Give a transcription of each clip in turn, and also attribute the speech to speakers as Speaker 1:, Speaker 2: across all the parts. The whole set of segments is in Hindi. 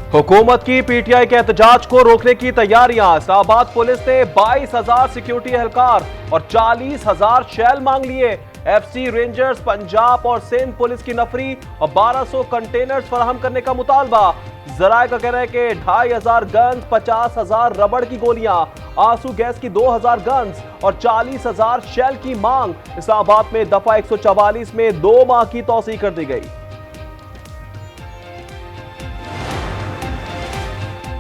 Speaker 1: हुकूमत की पीटीआई के एहतजाज को रोकने की तैयारियां। इस्लामाबाद पुलिस ने 22,000 सिक्योरिटी एहलकार और 40,000 शैल मांग लिए। एफसी रेंजर्स, पंजाब और सिंध पुलिस की नफरी और 1200 कंटेनर्स फराहम करने का मुतालबा। जराये का कहना है कि 2,500 गन्स, 50,000 रबड़ की गोलियां, आंसू गैस की 2,000 गन्स और 40,000 शैल की मांग। इस्लामाबाद में दफा 144 में 2 माह की तौसीह कर दी गई।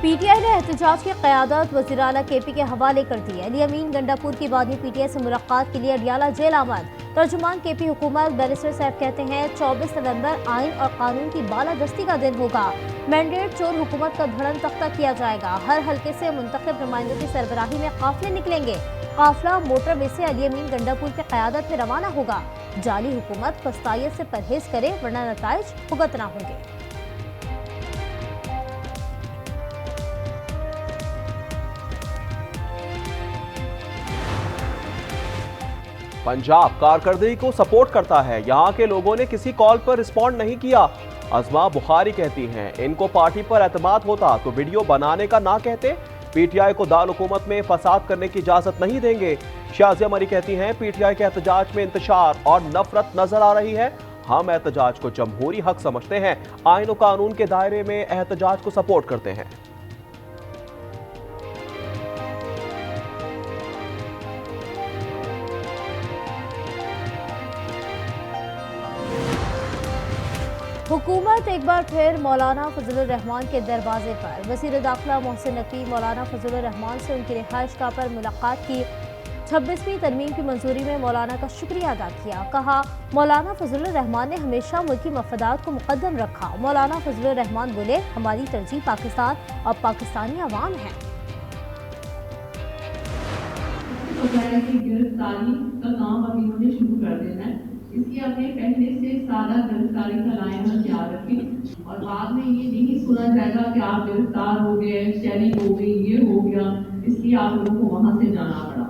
Speaker 2: पीटीआई ने एहतजाज की क़यादत वज़ीर आला केपी के हवाले कर दी है। अली अमीन गंडापुर की बानी पीटीआई से मुलाकात के लिए अडियाला जेल आमद। तर्जुमान केपी हुकूमत बैरिस्टर साहब कहते हैं 24 नवंबर आइन और कानून की बालादस्ती का दिन होगा। मैंडेट चोर हुकूमत का धड़न तख्ता किया जाएगा। हर हल्के से मुंतखब नुमाइंदों की सरबराही में काफिले निकलेंगे। काफिला मोटरवे से अली अमीन गंडापुर की क़यादत में रवाना होगा। जाली हुकूमत फस्तायत से परहेज करे वरना नताइज भुगतना होंगे।
Speaker 1: पंजाब कारकर्दगी को सपोर्ट करता है। यहां के लोगों ने किसी कॉल पर रिस्पॉन्ड नहीं किया। अजमा बुखारी कहती हैं इनको पार्टी पर एतमाद होता तो वीडियो बनाने का ना कहते। पीटीआई को दाल हुकूमत में फसाद करने की इजाजत नहीं देंगे। शाजिया मरी कहती हैं पीटीआई के एहतजाज में इंतशार और नफरत नजर आ रही है। हम एहतजाज को जमहूरी हक समझते हैं। आइन और कानून के दायरे में एहतजाज को सपोर्ट करते हैं।
Speaker 2: हुकूमत एक बार फिर मौलाना फजलुर रहमान के दरवाजे पर। वज़ीर दाखिला मोहसिन नकवी मौलाना फजलुर रहमान से उनकी रिहाइशगाह पर मुलाकात की। 26वीं तरमीम की मंजूरी में मौलाना का शुक्रिया अदा किया। कहा मौलाना फजलुर रहमान ने हमेशा मुल्की मफादात को मुकद्दम रखा। मौलाना फजलुर रहमान बोले हमारी तरजीह पाकिस्तान और पाकिस्तानी अवाम है।
Speaker 3: गिरफ्तारी का काम अभी उन्होंने शुरू कर देना है, इसलिए अपने पहले से सारा गिरफ्तारी का लाइन तैयार रखें और बाद में ये नहीं सुना जाएगा कि आप गिरफ्तार हो गए, शेयरिंग हो गई, ये हो गया, इसलिए आप लोगों को वहां से जाना पड़ा।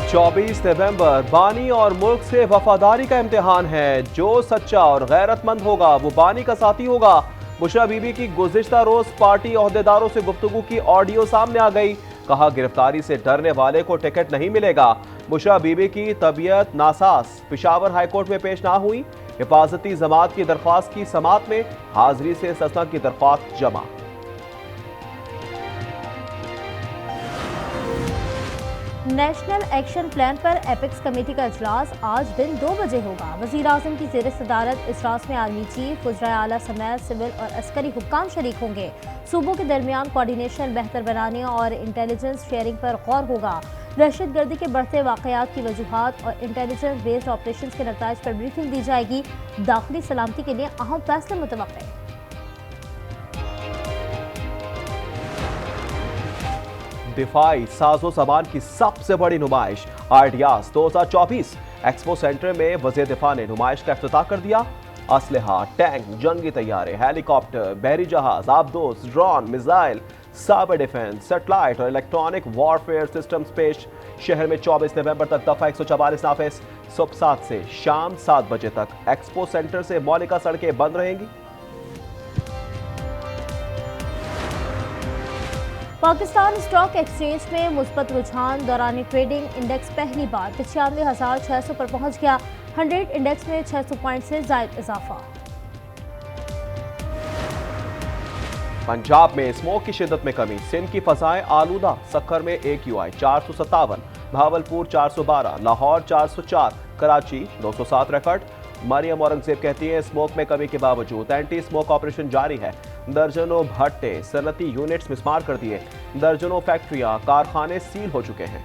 Speaker 1: 24 नवंबर बानी और मुल्क से वफादारी का इम्तिहान है। जो सच्चा और गैरतमंद होगा वो बानी का साथी होगा। बुशरा बीबी की गुज़िश्ता रोज पार्टी ओहदेदारों से गुफ्तगू की ऑडियो सामने आ गई। कहा गिरफ्तारी से डरने वाले को टिकट नहीं मिलेगा। बुशरा बीबी की तबीयत नासास पेशावर हाईकोर्ट में पेश ना हुई। हिफाजती जमात की दरख्वास्त की समात में हाजिरी से ससना की दरख्वास्त जमा।
Speaker 2: नेशनल एक्शन प्लान पर एपेक्स कमेटी का इजलास आज दिन 2 बजे होगा। वज़ीर आज़म की ज़ेर सदारत इजलास में आर्मी चीफ, वज़राए आला समेत सिविल और अस्करी हुक्काम शरीक होंगे। सूबों के दरमियान कोऑर्डिनेशन बेहतर बनाने और इंटेलिजेंस शेयरिंग पर गौर होगा। दहशतगर्दी के बढ़ते वाक़यात की वजूहात और इंटेलिजेंस बेस्ड ऑपरेशन के नताइज पर ब्रीफिंग दी जाएगी। दाखिली सलामती के लिए अहम फैसले मुतवक्के।
Speaker 1: दिफाई साजो सामान की सबसे बड़ी नुमाइश आइडियाज 2024 एक्सपो सेंटर में वज़ीर दिफा ने नुमाइश का इफ्तिताह कर दिया। असलहा, टैंक, जंगी तैयारे, हेलीकॉप्टर, बहरी जहाज, आबदोस, drone, missile, cyber defence, satellite और इलेक्ट्रॉनिक वॉरफेयर सिस्टम्स पेश। शहर में 24 नवंबर तक दफा 144 नाफिज। सुबह 7 से शाम 7 बजे तक एक्सपो सेंटर से मौलिका सड़कें बंद रहेंगी।
Speaker 2: पाकिस्तान स्टॉक एक्सचेंज में मुस्बत रुझान। दौरान ट्रेडिंग इंडेक्स पहली बार 95,600 पर पहुंच गया। 100 इंडेक्स में 600 पॉइंट से जायद इजाफा।
Speaker 1: पंजाब में स्मोक की शिद्दत में कमी। सिंध की फजाएं आलूदा। सक्खर में AQI 457, भावलपुर 412, लाहौर 404, कराची 207 रिकॉर्ड। मरियम औरंगजेब कहती है स्मोक में कमी के बावजूद एंटी स्मोक ऑपरेशन जारी है। दर्जनों भट्टे, सनती यूनिट्स मिसमार कर दिए। दर्जनों फैक्ट्रियां, कारखाने सील हो चुके हैं।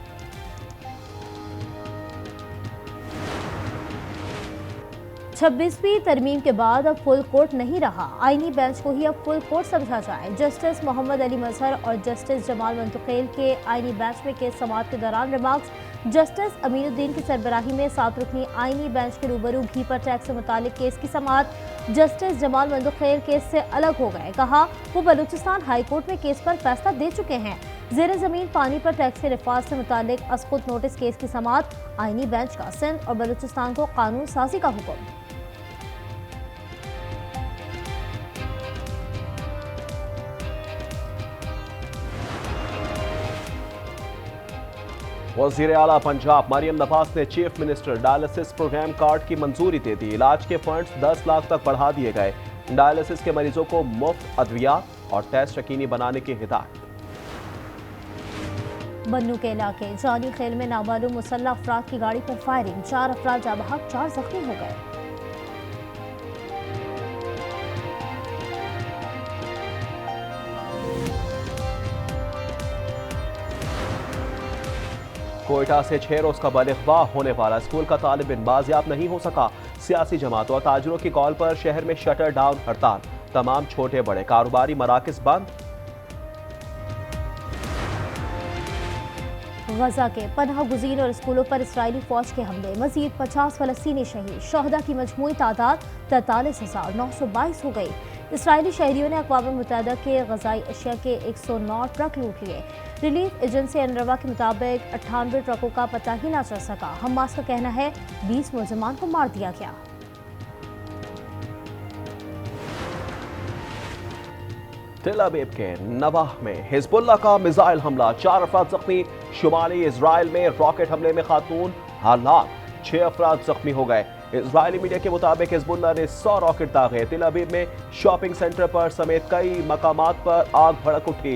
Speaker 2: 26वीं तरमीम के बाद अब फुल कोर्ट नहीं रहा। आईनी बेंच को ही अब फुल कोर्ट समझा जाए। जस्टिस मोहम्मद अली मजहर और जस्टिस जमाल मंतुकेल के आईनी बेंच में केस समाअत के दौरान रिमार्क्स। जस्टिस अमीनुद्दीन की सरबराही में 7 रुकनी आईनी बेंच के रूबरू घी पर टैक्स से मुतालिक केस की समाअत। जस्टिस जमाल मंतुकेल केस से अलग हो गए। कहा वो बलूचिस्तान हाई कोर्ट में केस पर फैसला दे चुके हैं। ज़ेर ज़मीन पानी पर टैक्स के रिफाज से मुतालिक अस्कुत नोटिस केस की समाअत। आईनी बेंच का सिंध और बलूचिस्तान को कानून साजी का हुक्म।
Speaker 1: वज़ीर आला पंजाब मरियम नवाज ने chief minister dialysis programme card की मंजूरी दे दी। इलाज के फंड्स 10 लाख तक बढ़ा दिए गए। डायलिसिस के मरीजों को मुफ्त अद्वियात और टेस्ट यकीनी बनाने की हिदायत।
Speaker 2: बन्नू के इलाके जानी खेल में नामालूम मुसल्लह अफराद की गाड़ी पर फायरिंग, 4 अफराद जाँ बहक, 4 जख्मी हो गए।
Speaker 1: कोयटा से 6 रोज का बलिगवा होने वाला स्कूल का तालिब इल्म बाजियाब नहीं हो सका। सियासी जमातों और ताजरों की कॉल पर शहर में शटर डाउन हड़ताल, तमाम छोटे बड़े कारोबारी मराकज बंद।
Speaker 2: गजा के पनाह गुज़ीर और स्कूलों पर इसराइली फौज के हमले, मजीद 50 फलस्तीनी शहीद, शहदा की मजमूई तादाद 43,922 हो गई। इसराइली शहरियों ने अक़वाम मुत्तहिदा के गजाई अशिया के 109 ट्रक लूट लिए। रिलीफ एजेंसी अनरवा के मुताबिक 98 ट्रकों का पता ही ना चल सका। हमास का कहना है 20 मुलजमान को मार दिया गया।
Speaker 1: तेल अवीव के नवाह में हिजबुल्लाह का मिसाइल हमला, 4 अफराद जख्मी। शुमाली इजराइल में रॉकेट हमले में खातून हालात, 6 अफराद जख्मी हो गए। इजरायली मीडिया के मुताबिक हिजबुल्लाह ने 100 रॉकेट दागे। तेल अवीव में शॉपिंग सेंटर पर समेत कई मकामात पर आग भड़क उठी।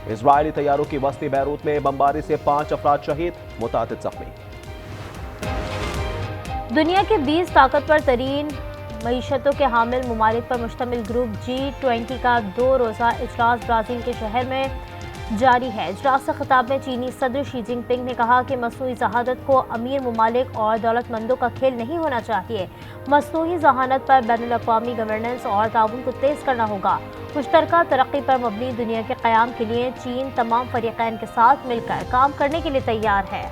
Speaker 1: इजरायली तैयारों की वस्ती बैरूत में बमबारी से 5 अफराद शहीद, मुतादिद जख्मी।
Speaker 2: दुनिया के 20 ताकतवर तरीन मईशतों के हामिल ममालिक पर मुश्तमिल ग्रुप G20 का 2 रोज़ा इजलास ब्राज़ील के शहर में जारी है। इजलास से खिताब में चीनी सदर शी जिनपिंग ने कहा कि मसनूई जहादत को अमीर ममालिक और दौलतमंदों का खेल नहीं होना चाहिए। मसनूई जहानत पर बैनुल-अक़वामी गवर्नेंस और ताउन को तेज़ करना होगा। मुश्तरका तरक्की पर मबनी दुनिया के क़याम के लिए चीन तमाम फ़रीक़ैन के साथ मिलकर काम करने के लिए तैयार है।